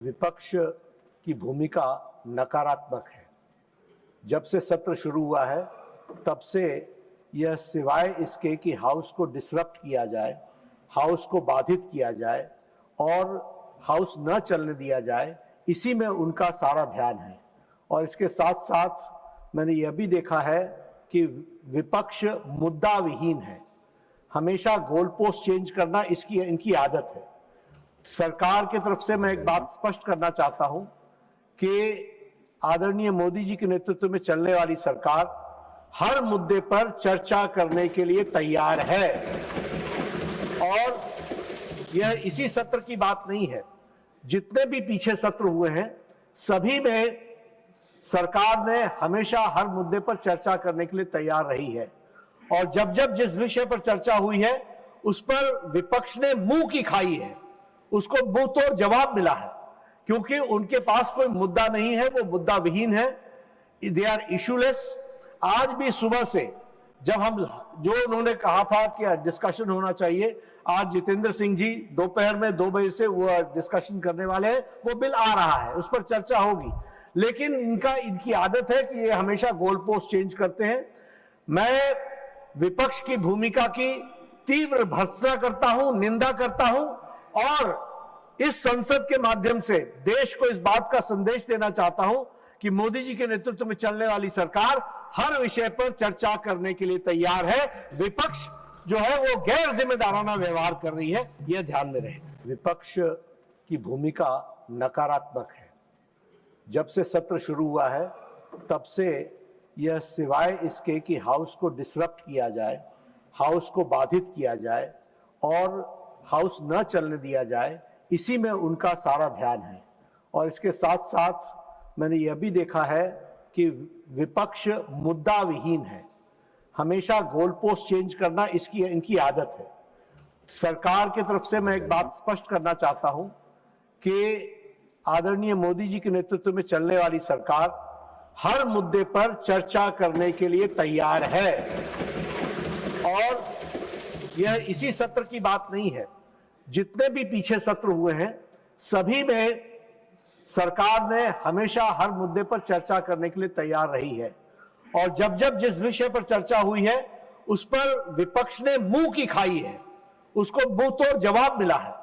विपक्ष की भूमिका नकारात्मक है। जब से सत्र शुरू हुआ है तब से यह सिवाय इसके कि हाउस को डिसरप्ट किया जाए, हाउस को बाधित किया जाए और हाउस न चलने दिया जाए, इसी में उनका सारा ध्यान है। और इसके साथ साथ मैंने यह भी देखा है कि विपक्ष मुद्दा विहीन है, हमेशा गोल पोस्ट चेंज करना इनकी आदत है। सरकार की तरफ से मैं एक बात स्पष्ट करना चाहता हूं कि आदरणीय मोदी जी के नेतृत्व में चलने वाली सरकार हर मुद्दे पर चर्चा करने के लिए तैयार है। और यह इसी सत्र की बात नहीं है, जितने भी पीछे सत्र हुए हैं सभी में सरकार ने हमेशा हर मुद्दे पर चर्चा करने के लिए तैयार रही है। और जब जब जिस विषय पर चर्चा हुई है उस पर विपक्ष ने मुंह की खाई है, उसको मुंह तोड़ जवाब मिला है, क्योंकि उनके पास कोई मुद्दा नहीं है, वो मुद्दा विहीन है, दे आर इशूलेस। आज भी सुबह से जब हम जो उन्होंने कहा था कि डिस्कशन होना चाहिए, आज जितेंद्र सिंह जी दोपहर में 2 बजे से वो डिस्कशन करने वाले हैं, वो बिल आ रहा है, उस पर चर्चा होगी। लेकिन इनकी आदत है कि ये हमेशा गोल पोस्ट चेंज करते हैं। मैं विपक्ष की भूमिका की तीव्र भर्त्सना करता हूं, निंदा करता हूं और इस संसद के माध्यम से देश को इस बात का संदेश देना चाहता हूं कि मोदी जी के नेतृत्व में चलने वाली सरकार हर विषय पर चर्चा करने के लिए तैयार है। विपक्ष जो है वो गैर जिम्मेदाराना व्यवहार कर रही है, यह ध्यान में रहे। विपक्ष की भूमिका नकारात्मक है। जब से सत्र शुरू हुआ है तब से यह सिवाय इसके कि हाउस को डिसरप्ट किया जाए, हाउस को बाधित किया जाए और हाउस न चलने दिया जाए, इसी में उनका सारा ध्यान है। और इसके साथ साथ मैंने यह भी देखा है कि विपक्ष मुद्दा विहीन है, हमेशा गोल पोस्ट चेंज करना इनकी आदत है। सरकार की तरफ से मैं एक बात स्पष्ट करना चाहता हूं कि आदरणीय मोदी जी के नेतृत्व में चलने वाली सरकार हर मुद्दे पर चर्चा करने के लिए तैयार है। और यह इसी सत्र की बात नहीं है, जितने भी पीछे सत्र हुए हैं सभी में सरकार ने हमेशा हर मुद्दे पर चर्चा करने के लिए तैयार रही है। और जब जब जिस विषय पर चर्चा हुई है उस पर विपक्ष ने मुंह की खाई है, उसको मुंह तोड़ जवाब मिला है,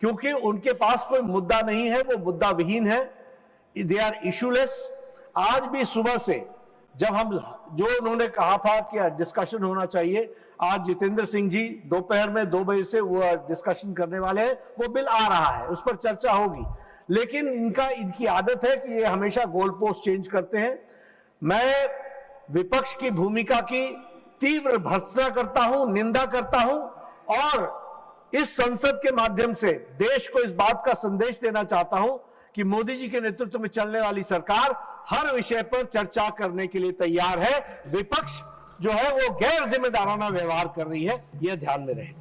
क्योंकि उनके पास कोई मुद्दा नहीं है, वो मुद्दा विहीन है, दे आर इशूलेस। आज भी सुबह से जब हम जो उन्होंने कहा था कि डिस्कशन होना चाहिए, आज जितेंद्र सिंह जी दोपहर में 2 बजे से वो डिस्कशन करने वाले हैं, वो बिल आ रहा है, उस पर चर्चा होगी। लेकिन इनकी आदत है कि ये हमेशा गोल पोस्ट चेंज करते हैं। मैं विपक्ष की भूमिका की तीव्र भर्त्सना करता हूं, निंदा करता हूं और इस संसद के माध्यम से देश को इस बात का संदेश देना चाहता हूं कि मोदी जी के नेतृत्व में चलने वाली सरकार हर विषय पर चर्चा करने के लिए तैयार है। विपक्ष जो है वो गैर जिम्मेदाराना व्यवहार कर रही है, यह ध्यान में रहे।